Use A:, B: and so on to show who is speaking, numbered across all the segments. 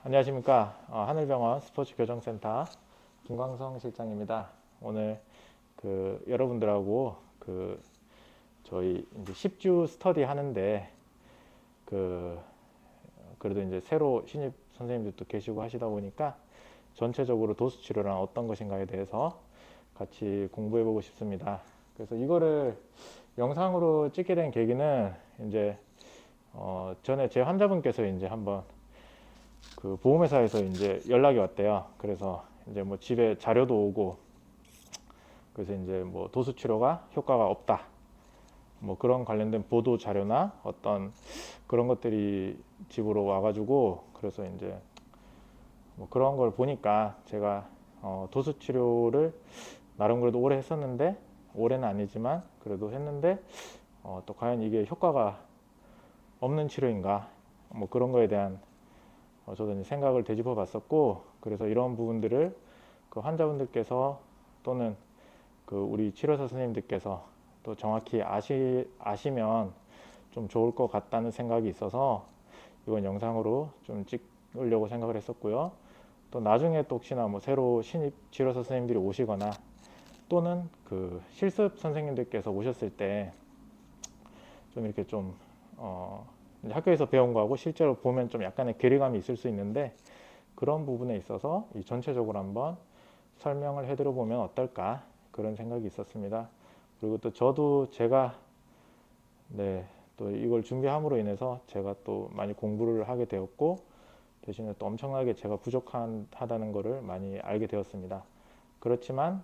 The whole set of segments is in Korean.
A: 안녕하십니까. 하늘병원 스포츠교정센터 김광성 실장입니다. 오늘 여러분들하고 저희 이제 10주 스터디 하는데 그래도 이제 새로 신입 선생님들도 계시고 하시다 보니까 전체적으로 도수 치료란 어떤 것인가에 대해서 같이 공부해 보고 싶습니다. 그래서 이거를 영상으로 찍게 된 계기는 이제 전에 제 환자분께서 이제 한번 보험회사에서 이제 연락이 왔대요. 그래서 이제 뭐 집에 자료도 오고, 그래서 이제 뭐 도수 치료가 효과가 없다, 뭐 그런 관련된 보도 자료나 어떤 그런 것들이 집으로 와가지고, 그래서 이제 뭐 그런 걸 보니까 제가 도수 치료를 나름 그래도 오래 했었는데, 올해는 아니지만 그래도 했는데 또 과연 이게 효과가 없는 치료인가, 뭐 그런 거에 대한 저도 이제 생각을 되짚어 봤었고, 그래서 이런 부분들을 환자분들께서 또는 우리 치료사 선생님들께서 또 정확히 아시면 좀 좋을 것 같다는 생각이 있어서 이번 영상으로 좀 찍으려고 생각을 했었고요. 또 나중에 또 혹시나 뭐 새로 신입 치료사 선생님들이 오시거나 또는 실습 선생님들께서 오셨을 때 좀 이렇게 좀 학교에서 배운 거하고 실제로 보면 좀 약간의 괴리감이 있을 수 있는데, 그런 부분에 있어서 이 전체적으로 한번 설명을 해드려 보면 어떨까, 그런 생각이 있었습니다. 그리고 또 저도 제가 또 이걸 준비함으로 인해서 제가 또 많이 공부를 하게 되었고, 대신에 또 엄청나게 제가 부족하다는 것을 많이 알게 되었습니다. 그렇지만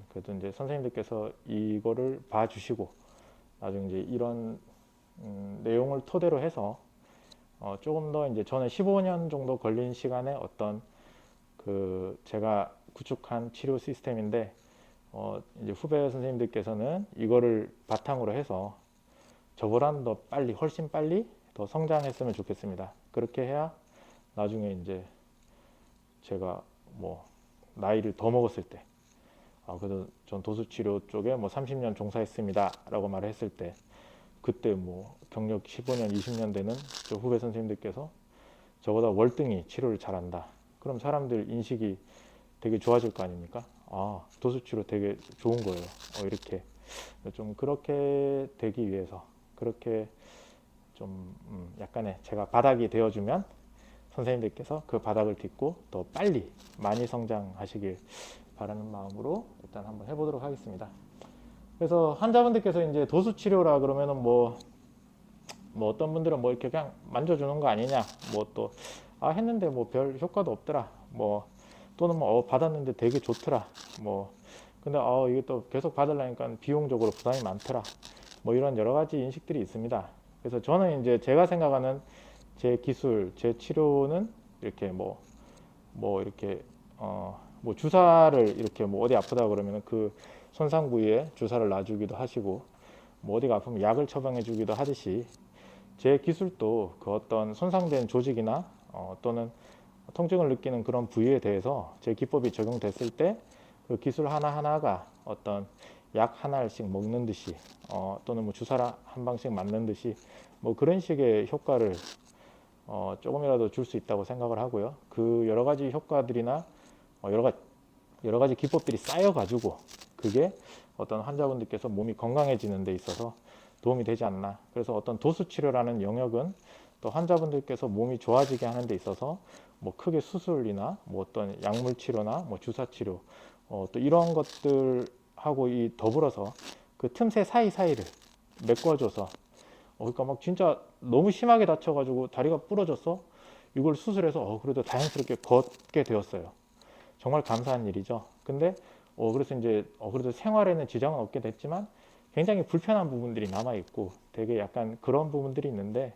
A: 그래도 이제 선생님들께서 이거를 봐주시고 나중에 이제 이런 내용을 토대로 해서 조금 더 이제 저는 15년 정도 걸린 시간에 어떤 제가 구축한 치료 시스템인데, 이제 후배 선생님들께서는 이거를 바탕으로 해서 저보다는 더 빨리, 훨씬 빨리 더 성장했으면 좋겠습니다. 그렇게 해야 나중에 이제 제가 뭐 나이를 더 먹었을 때, 그래도 전 도수치료 쪽에 뭐 30년 종사했습니다 라고 말을 했을 때, 그때 뭐 경력 15년, 20년 되는 저 후배 선생님들께서 저보다 월등히 치료를 잘한다, 그럼 사람들 인식이 되게 좋아질 거 아닙니까? 도수치료 되게 좋은 거예요. 이렇게 좀 그렇게 되기 위해서, 그렇게 좀 약간의 제가 바닥이 되어주면 선생님들께서 그 바닥을 딛고 더 빨리 많이 성장하시길 바라는 마음으로 일단 한번 해보도록 하겠습니다. 그래서 환자분들께서 이제 도수 치료라 그러면은 뭐 어떤 분들은 뭐 이렇게 그냥 만져주는 거 아니냐, 뭐 또 했는데 뭐 별 효과도 없더라, 뭐 또는 뭐 받았는데 되게 좋더라, 뭐 근데 이게 또 계속 받으려니까 비용적으로 부담이 많더라, 뭐 이런 여러 가지 인식들이 있습니다. 그래서 저는 이제 제가 생각하는 제 기술, 제 치료는 이렇게 이렇게 뭐 주사를 이렇게 뭐 어디 아프다 그러면 그 손상 부위에 주사를 놔주기도 하시고, 뭐 어디가 아프면 약을 처방해 주기도 하듯이, 제 기술도 그 어떤 손상된 조직이나 또는 통증을 느끼는 그런 부위에 대해서 제 기법이 적용됐을 때 그 기술 하나하나가 어떤 약 하나씩 먹는 듯이 또는 뭐 주사 한 방씩 맞는 듯이 뭐 그런 식의 효과를 조금이라도 줄 수 있다고 생각을 하고요. 그 여러 가지 효과들이나 여러 가지 기법들이 쌓여 가지고 그게 어떤 환자분들께서 몸이 건강해지는 데 있어서 도움이 되지 않나. 그래서 어떤 도수 치료라는 영역은 또 환자분들께서 몸이 좋아지게 하는 데 있어서 뭐 크게 수술이나 뭐 어떤 약물 치료나 뭐 주사 치료 또 이런 것들하고 이 더불어서 그 틈새 사이사이를 메꿔줘서 그러니까 막 진짜 너무 심하게 다쳐가지고 다리가 부러졌어. 이걸 수술해서 그래도 자연스럽게 걷게 되었어요. 정말 감사한 일이죠. 근데 그래서 이제 그래도 생활에는 지장은 없게 됐지만 굉장히 불편한 부분들이 남아 있고 되게 약간 그런 부분들이 있는데,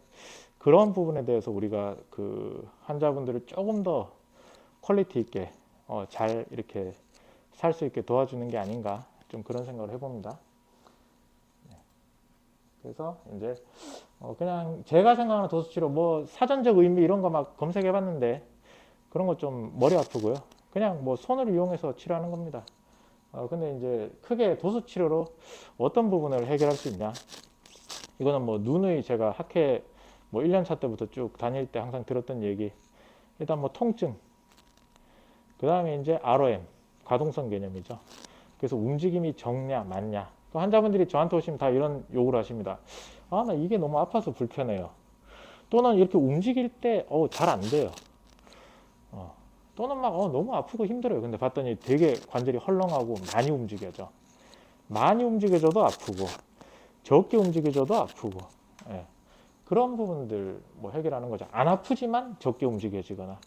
A: 그런 부분에 대해서 우리가 그 환자분들을 조금 더 퀄리티 있게 잘 이렇게 살 수 있게 도와주는 게 아닌가, 좀 그런 생각을 해봅니다. 그래서 이제 그냥 제가 생각하는 도수치료 뭐 사전적 의미 이런 거 막 검색해 봤는데 그런 거 좀 머리 아프고요. 그냥 뭐 손을 이용해서 치료하는 겁니다. 근데 이제 크게 도수치료로 어떤 부분을 해결할 수 있냐, 이거는 뭐 누누이 제가 학회 뭐 1년차 때부터 쭉 다닐 때 항상 들었던 얘기, 일단 뭐 통증, 그 다음에 이제 ROM, 가동성 개념이죠. 그래서 움직임이 적냐, 많냐. 환자분들이 저한테 오시면 다 이런 요구를 하십니다. 아, 나 이게 너무 아파서 불편해요. 또는 이렇게 움직일 때, 잘 안 돼요. 또는 막, 너무 아프고 힘들어요. 근데 봤더니 되게 관절이 헐렁하고 많이 움직여져. 많이 움직여져도 아프고, 적게 움직여져도 아프고. 예. 그런 부분들 뭐 해결하는 거죠. 안 아프지만 적게 움직여지거나,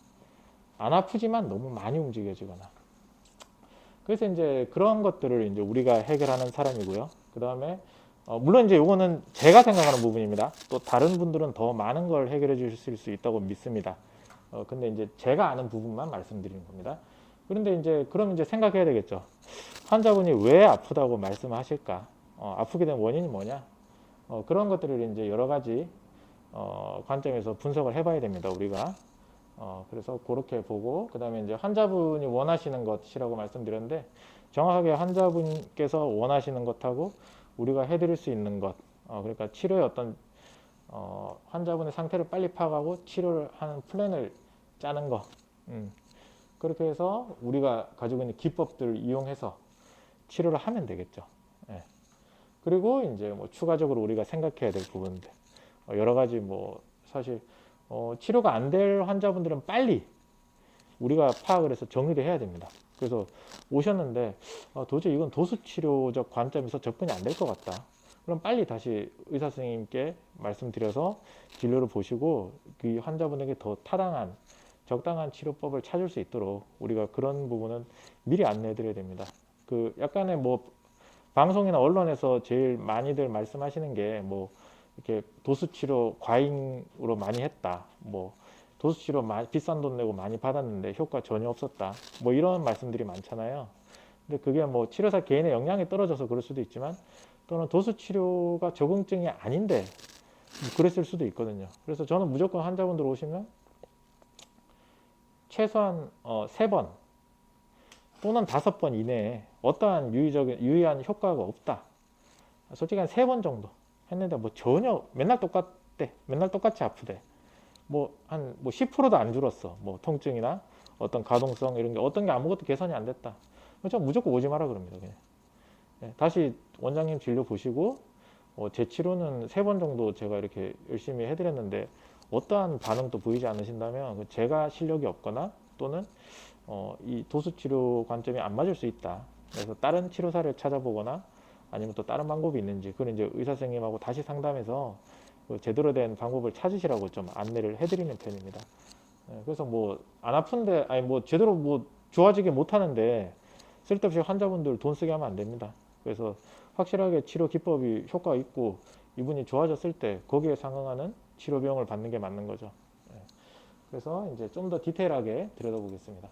A: 안 아프지만 너무 많이 움직여지거나. 그래서 이제 그런 것들을 이제 우리가 해결하는 사람이고요. 그 다음에 물론 이제 이거는 제가 생각하는 부분입니다. 또 다른 분들은 더 많은 걸 해결해 주실 수 있다고 믿습니다. 근데 이제 제가 아는 부분만 말씀드리는 겁니다. 그런데 이제 그럼 이제 생각해야 되겠죠. 환자분이 왜 아프다고 말씀하실까? 아프게 된 원인이 뭐냐? 그런 것들을 이제 여러 가지 관점에서 분석을 해봐야 됩니다. 우리가. 그래서 그렇게 보고 그 다음에 이제 환자분이 원하시는 것이라고 말씀드렸는데 정확하게 환자분께서 원하시는 것하고 우리가 해드릴 수 있는 것, 그러니까 치료의 어떤 환자분의 상태를 빨리 파악하고 치료를 하는 플랜을 짜는 거, 그렇게 해서 우리가 가지고 있는 기법들을 이용해서 치료를 하면 되겠죠. 예. 그리고 이제 뭐 추가적으로 우리가 생각해야 될 부분들, 여러 가지 뭐 사실 치료가 안 될 환자분들은 빨리 우리가 파악을 해서 정리를 해야 됩니다. 그래서 오셨는데 도저히 이건 도수치료적 관점에서 접근이 안 될 것 같다. 그럼 빨리 다시 의사 선생님께 말씀드려서 진료를 보시고 그 환자분에게 더 타당한 적당한 치료법을 찾을 수 있도록 우리가 그런 부분은 미리 안내해 드려야 됩니다. 그 약간의 뭐 방송이나 언론에서 제일 많이들 말씀하시는 게 뭐 이렇게 도수치료 과잉으로 많이 했다. 뭐 도수치료 비싼 돈 내고 많이 받았는데 효과 전혀 없었다. 뭐 이런 말씀들이 많잖아요. 근데 그게 뭐 치료사 개인의 역량이 떨어져서 그럴 수도 있지만 또는 도수치료가 적응증이 아닌데 그랬을 수도 있거든요. 그래서 저는 무조건 환자분들 오시면 최소한 3번 또는 5번 이내에 어떠한 유의한 효과가 없다. 솔직히 한 3번 정도 했는데 뭐 전혀 맨날 똑같대. 맨날 똑같이 아프대. 뭐 한 10%도 안 줄었어. 뭐 통증이나 어떤 가동성 이런 게 어떤 게 아무것도 개선이 안 됐다. 저 무조건 오지 마라 그럽니다. 그냥. 네, 다시 원장님 진료 보시고 제 치료는 3번 정도 제가 이렇게 열심히 해드렸는데 어떠한 반응도 보이지 않으신다면 제가 실력이 없거나 또는 이 도수치료 관점이 안 맞을 수 있다. 그래서 다른 치료사를 찾아보거나 아니면 또 다른 방법이 있는지 그걸 이제 의사 선생님하고 다시 상담해서 제대로 된 방법을 찾으시라고 좀 안내를 해드리는 편입니다. 그래서 뭐 안 아픈데 아니 뭐 제대로 뭐 좋아지게 못하는데 쓸데없이 환자분들 돈 쓰게 하면 안 됩니다. 그래서 확실하게 치료 기법이 효과가 있고 이분이 좋아졌을 때 거기에 상응하는 치료 비용을 받는 게 맞는 거죠. 그래서 이제 좀 더 디테일하게 들여다보겠습니다.